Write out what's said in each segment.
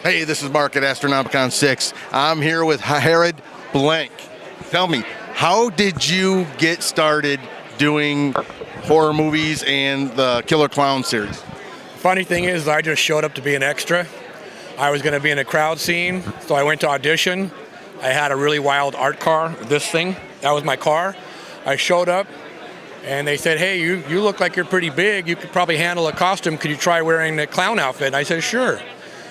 Hey, this is Mark at Astronomicon 6. I'm here with Harrod Blank. Tell me, how did you get started doing horror movies and the Killer Clown series? Funny thing is, I just showed up to be an extra. I was going to be in a crowd scene, so I went to audition. I had a really wild art car, this thing. That was my car. I showed up, and they said, hey, you look like you're pretty big. You could probably handle a costume. Could you try wearing the clown outfit? And I said, sure.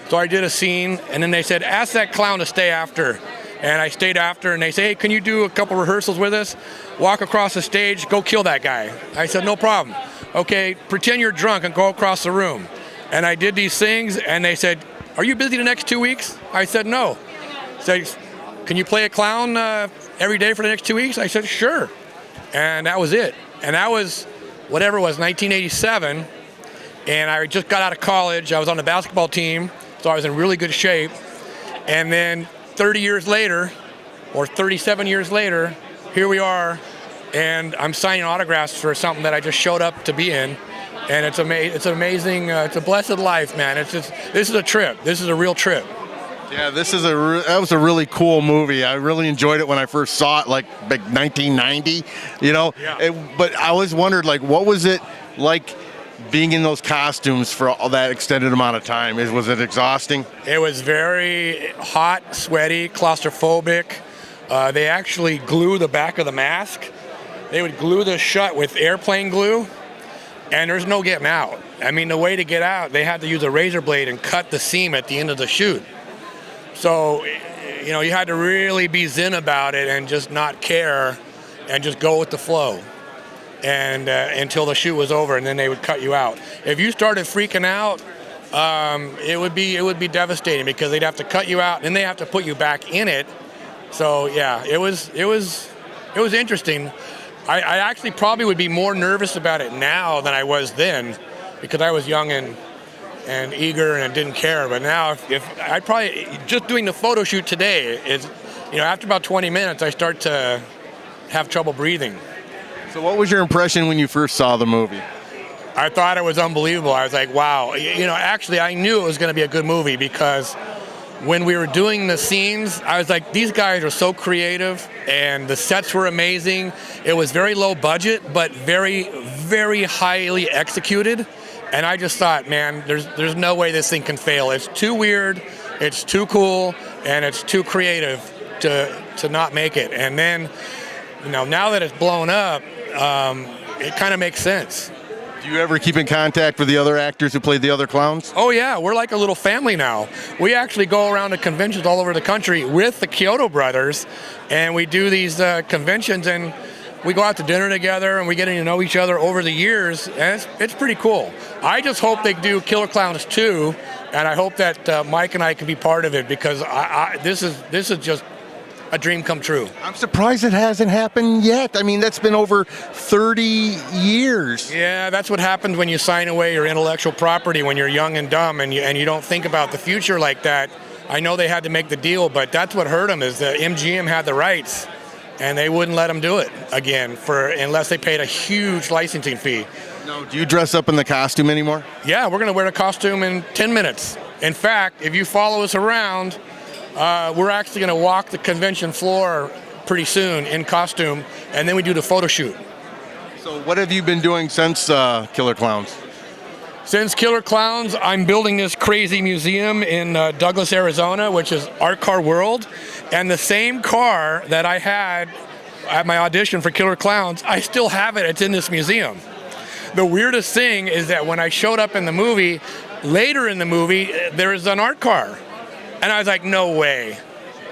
So I did a scene, and then they said, ask that clown to stay after. And I stayed after, and they say, hey, can you do a couple rehearsals with us? Walk across the stage, go kill that guy. I said, no problem. Okay, pretend you're drunk and go across the room. And I did these things, and they said, are you busy the next 2 weeks? I said, no. They said, can you play a clown every day for the next 2 weeks? I said, sure. And that was it. And that was, whatever it was, 1987. And I just got out of college. I was on the basketball team, so I was in really good shape. And then 30 years later, or 37 years later, here we are, and I'm signing autographs for something that I just showed up to be in. And it's amazing. It's a blessed life, man. This is a trip. This is a real trip. Yeah, that was a really cool movie. I really enjoyed it when I first saw it, like 1990. You know, Yeah. But I always wondered, like, what was it like being in those costumes for all that extended amount of time? Was it exhausting? It was very hot, sweaty, claustrophobic. They actually glue the back of the mask. They would glue this shut with airplane glue, and there's no getting out. I mean, the way to get out, they had to use a razor blade and cut the seam at the end of the shoot. So, you know, you had to really be zen about it and just not care and just go with the flow. And until the shoot was over, and then they would cut you out. If you started freaking out, it would be devastating, because they'd have to cut you out, and then they have to put you back in it. So yeah, it was interesting. I actually probably would be more nervous about it now than I was then, because I was young and eager and didn't care. But now, if I probably just doing the photo shoot today is, you know, after about 20 minutes, I start to have trouble breathing. So what was your impression when you first saw the movie? I thought it was unbelievable. I was like, wow. You know, actually, I knew it was going to be a good movie, because when we were doing the scenes, I was like, these guys are so creative, and the sets were amazing. It was very low budget, but very, very highly executed. And I just thought, man, there's no way this thing can fail. It's too weird, it's too cool, and it's too creative to not make it. And then, you know, now that it's blown up, it kind of makes sense. Do you ever keep in contact with the other actors who played the other clowns? Oh yeah, we're like a little family now. We actually go around to conventions all over the country with the Kyoto brothers, and we do these conventions, and we go out to dinner together, and we get to know each other over the years, and it's pretty cool. I just hope they do Killer Clowns 2, and I hope that Mike and I can be part of it, because this is just a dream come true. I'm surprised it hasn't happened yet. I mean, that's been over 30 years. Yeah, that's what happens when you sign away your intellectual property when you're young and dumb, and you don't think about the future like that. I know they had to make the deal, but that's what hurt them, is the MGM had the rights, and they wouldn't let them do it again unless they paid a huge licensing fee. No, do you dress up in the costume anymore? Yeah, we're going to wear a costume in 10 minutes. In fact, if you follow us around, we're actually going to walk the convention floor pretty soon in costume, and then we do the photo shoot. So what have you been doing since Killer Clowns? Since Killer Clowns, I'm building this crazy museum in Douglas, Arizona, which is Art Car World. And the same car that I had at my audition for Killer Clowns, I still have it. It's in this museum. The weirdest thing is that when I showed up in the movie, later in the movie, there is an art car. And I was like, no way.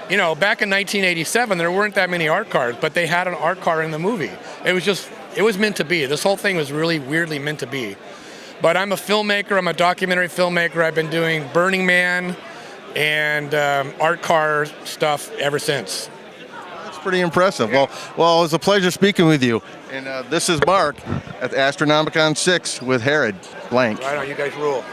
You know, back in 1987, there weren't that many art cars, but they had an art car in the movie. It was meant to be. This whole thing was really weirdly meant to be. But I'm a filmmaker. I'm a documentary filmmaker. I've been doing Burning Man and art car stuff ever since. That's pretty impressive. Well, it was a pleasure speaking with you. And this is Mark at Astronomicon 6 with Harrod Blank. Right on, you guys rule.